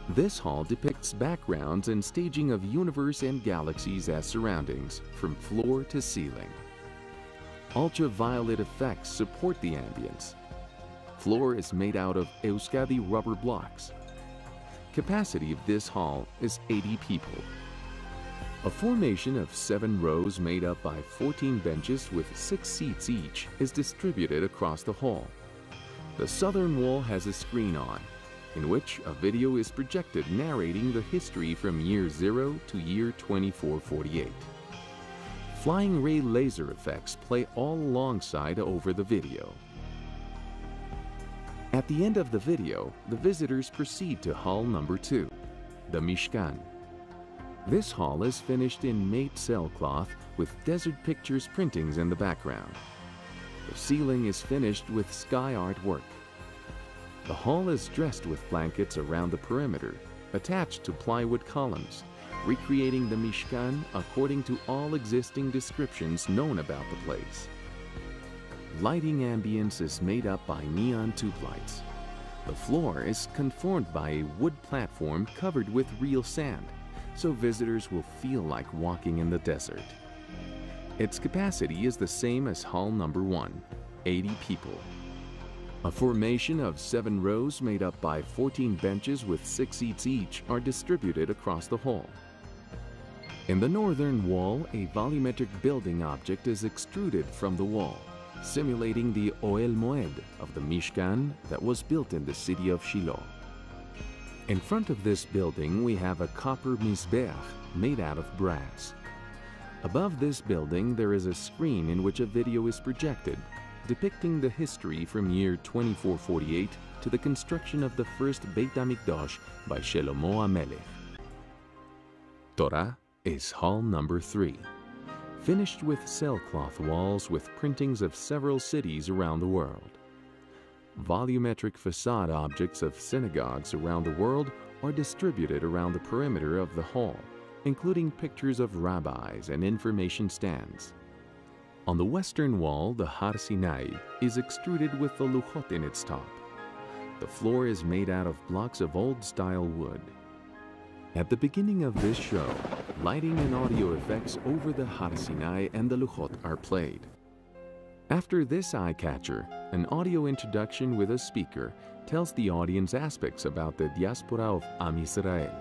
This hall depicts backgrounds and staging of universe and galaxies as surroundings, from floor to ceiling. Ultraviolet effects support the ambience. Floor is made out of Euskadi rubber blocks. Capacity of this hall is 80 people. A formation of 7 rows made up by 14 benches with 6 seats each is distributed across the hall. The southern wall has a screen on, in which a video is projected narrating the history from year 0 to year 2448. Flying ray laser effects play all alongside over the video. At the end of the video, the visitors proceed to hall number 2, the Mishkan. This hall is finished in made sailcloth with desert pictures printings in the background. The ceiling is finished with sky artwork. The hall is dressed with blankets around the perimeter, attached to plywood columns, recreating the Mishkan according to all existing descriptions known about the place. Lighting ambience is made up by neon tube lights. The floor is conformed by a wood platform covered with real sand, so visitors will feel like walking in the desert. Its capacity is the same as hall number 1, 80 people. A formation of 7 rows made up by 14 benches with 6 seats each are distributed across the hall. In the northern wall, a volumetric building object is extruded from the wall, simulating the Oel Moed of the Mishkan that was built in the city of Shiloh. In front of this building, we have a copper mizbeach made out of brass. Above this building, there is a screen in which a video is projected, depicting the history from year 2448 to the construction of the first Beit HaMikdash by Shlomo HaMelech. Torah is hall number 3, finished with sailcloth walls with printings of several cities around the world. Volumetric facade objects of synagogues around the world are distributed around the perimeter of the hall, including pictures of rabbis and information stands. On the western wall, the Har Sinai is extruded with the luchot in its top. The floor is made out of blocks of old-style wood. At the beginning of this show, lighting and audio effects over the Har Sinai and the luchot are played. After this eye-catcher, an audio introduction with a speaker tells the audience aspects about the diaspora of Am Yisrael.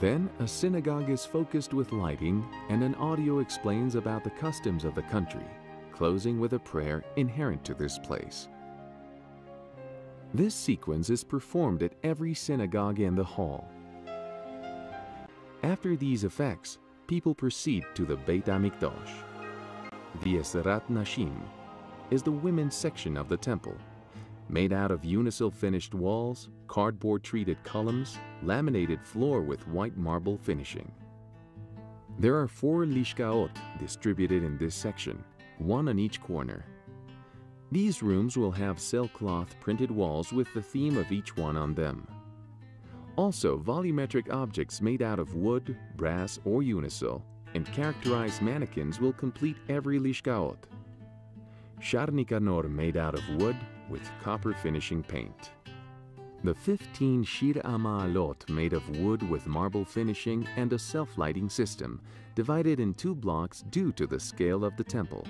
Then, a synagogue is focused with lighting, and an audio explains about the customs of the country, closing with a prayer inherent to this place. This sequence is performed at every synagogue in the hall. After these effects, people proceed to the Beit HaMikdash. The Eserat Nashim is the women's section of the temple, made out of unisil finished walls, cardboard treated columns, laminated floor with white marble finishing. There are 4 lishkaot distributed in this section, 1 on each corner. These rooms will have sailcloth printed walls with the theme of each one on them. Also, volumetric objects made out of wood, brass, or unisil and characterized mannequins will complete every lishkaot. Shar Nikanor made out of wood with copper finishing paint. The 15 Shir Amaalot made of wood with marble finishing and a self-lighting system, divided in 2 blocks due to the scale of the temple.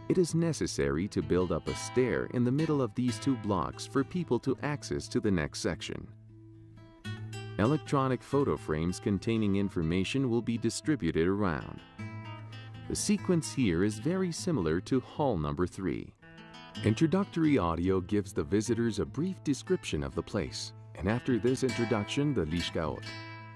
It is necessary to build up a stair in the middle of these 2 blocks for people to access to the next section. Electronic photo frames containing information will be distributed around. The sequence here is very similar to hall number 3. Introductory audio gives the visitors a brief description of the place, and after this introduction, the lishkaot,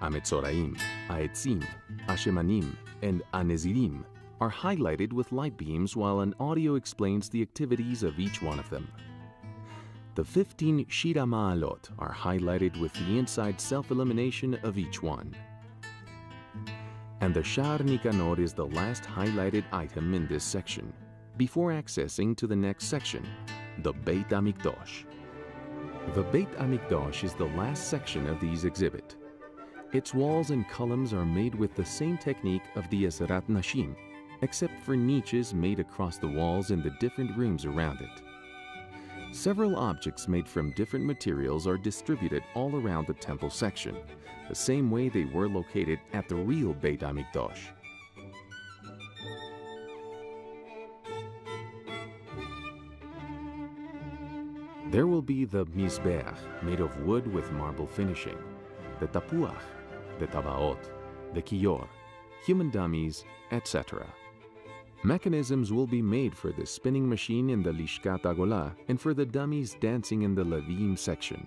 Ametzoraim, Aetzim, Ashemanim, and Anezirim are highlighted with light beams while an audio explains the activities of each one of them. The 15 Shira Ma'alot are highlighted with the inside self-illumination of each one. And the Shar Nikanor is the last highlighted item in this section, before accessing to the next section, the Beit HaMikdash. The Beit HaMikdash is the last section of these exhibit. Its walls and columns are made with the same technique of the Eserat Nashim, except for niches made across the walls in the different rooms around it. Several objects made from different materials are distributed all around the temple section, the same way they were located at the real Beit HaMikdash. There will be the Mizbeach, made of wood with marble finishing, the Tapuach, the Tabaot, the Kiyor, human dummies, etc. Mechanisms will be made for the spinning machine in the Lishkat Agola and for the dummies dancing in the Levim section.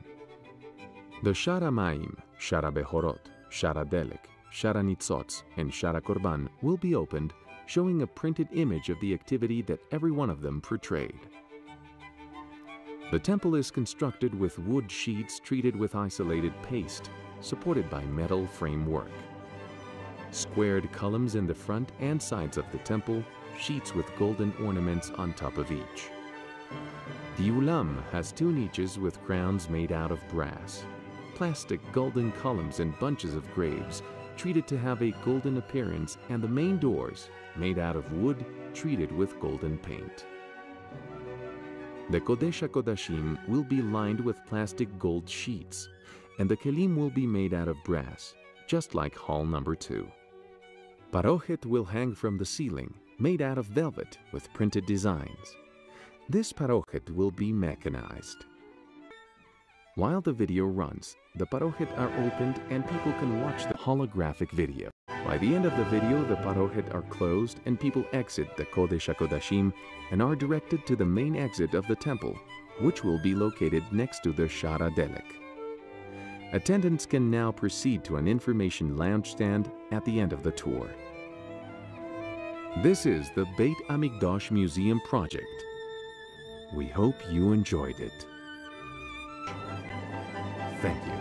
The Shara Maim, Shara Behorot, Shara Delek, Shara Nitzotz, and Shara Korban will be opened, showing a printed image of the activity that every one of them portrayed. The temple is constructed with wood sheets treated with isolated paste, supported by metal framework. Squared columns in the front and sides of the temple, sheets with golden ornaments on top of each. The Ulam has 2 niches with crowns made out of brass. Plastic golden columns and bunches of graves, treated to have a golden appearance, and the main doors, made out of wood treated with golden paint. The Kodesh HaKodashim will be lined with plastic gold sheets, and the Kelim will be made out of brass, just like hall number 2. Parochet will hang from the ceiling, made out of velvet with printed designs. This parochet will be mechanized. While the video runs, the parochet are opened and people can watch the holographic video. By the end of the video, the parochet are closed and people exit the Kodesh HaKodashim and are directed to the main exit of the temple, which will be located next to the Shara Delek. Attendants can now proceed to an information lounge stand at the end of the tour. This is the Beit HaMikdash Museum project. We hope you enjoyed it. Thank you.